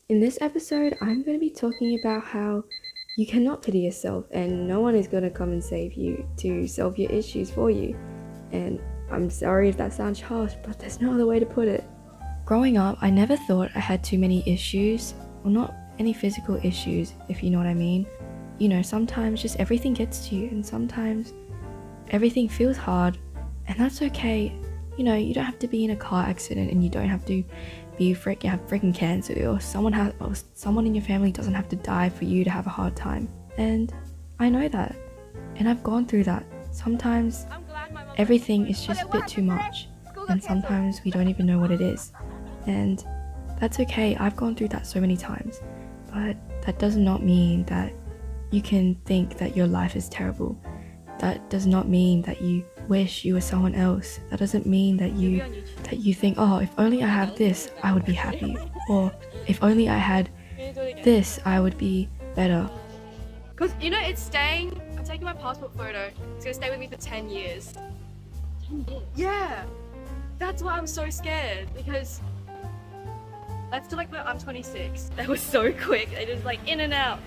In this episode, I'm going to be talking about how you cannot pity yourself and no one is going to come and save you to solve your issues for you. And I'm sorry if that sounds harsh, but there's no other way to put it. Growing up, I never thought I had too many issues, well, not any physical issues, if you know what I mean. You know, sometimes just everything gets to you and sometimes everything feels hard, and that's okay. You know, you don't have to be in a car accident and you don't have to have freaking cancer, or someone in your family doesn't have to die for you to have a hard time. And I know that, and I've gone through that. Sometimes everything is just a bit too much, and sometimes we don't even know what it is, and that's okay. I've gone through that so many times, but that does not mean that you can think that your life is terrible. That does not mean that you wish you were someone else. That doesn't mean that you think, oh, if only I have this, I would be happy. Or if only I had this, I would be better. Because, you know, it's staying. I'm taking my passport photo. It's going to stay with me for 10 years. 10 years? Yeah. That's why I'm so scared. Because let's do like I'm 26. That was so quick. They just like in and out.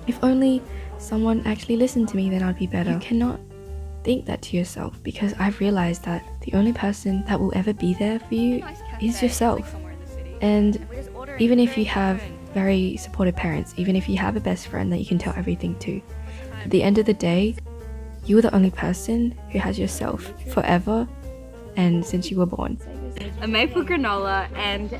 If only someone actually listened to me, then I'd be better. You cannot think that to yourself, because I've realized that the only person that will ever be there for you is yourself. And even if you have very supportive parents, even if you have a best friend that you can tell everything to, at the end of the day, you are the only person who has yourself forever and since you were born. A maple granola and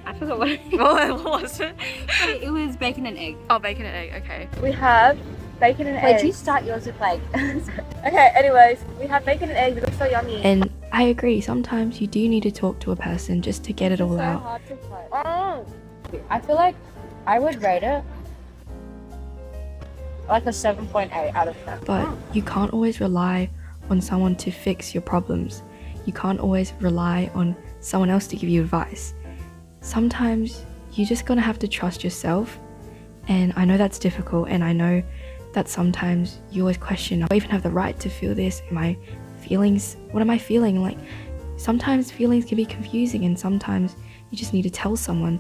I forgot what it was. It was bacon and egg. Oh, bacon and egg, okay. We have bacon and egg. Wait, you start yours with like... Okay, anyways, we have bacon and egg. It looks so yummy. And I agree, sometimes you do need to talk to a person just to get it all out. Hard to play. I feel like I would rate it like a 7.8 out of 10. But you can't always rely on someone to fix your problems. You can't always rely on someone else to give you advice. Sometimes you're just gonna have to trust yourself, and I know that's difficult, and I know that sometimes you always question, do I even have the right to feel this? What am I feeling? Like, sometimes feelings can be confusing, and sometimes you just need to tell someone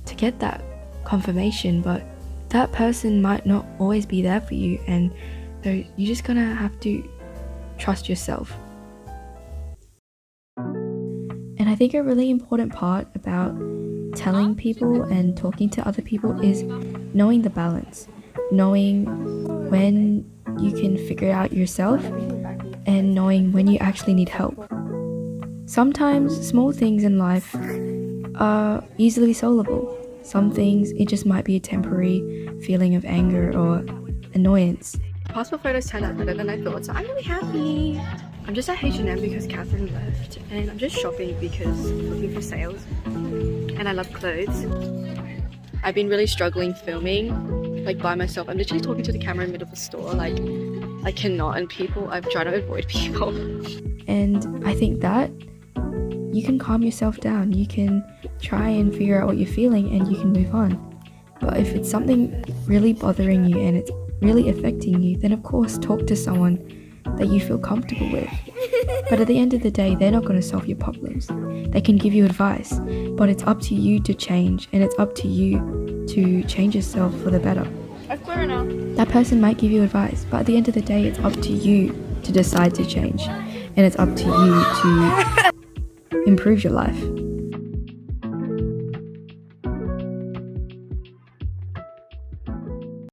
to get that confirmation, but that person might not always be there for you, and so you're just gonna have to trust yourself. And I think a really important part about telling people and talking to other people is knowing the balance, knowing when you can figure it out yourself and knowing when you actually need help. Sometimes small things in life are easily solvable. Some things, it just might be a temporary feeling of anger or annoyance. Passport photos turned out better than I thought, so I'm really happy. I'm just at H&M because Catherine left, and I'm just shopping because looking for sales, and I love clothes. I've been really struggling filming, like by myself. I'm literally talking to the camera in the middle of the store, like I cannot, and I've tried to avoid people. And I think that you can calm yourself down, you can try and figure out what you're feeling and you can move on. But if it's something really bothering you and it's really affecting you, then of course talk to someone that you feel comfortable with. But at the end of the day, they're not going to solve your problems. They can give you advice, but it's up to you to change, and it's up to you to change yourself for the better. That person might give you advice, but at the end of the day, it's up to you to decide to change, and it's up to you to improve your life.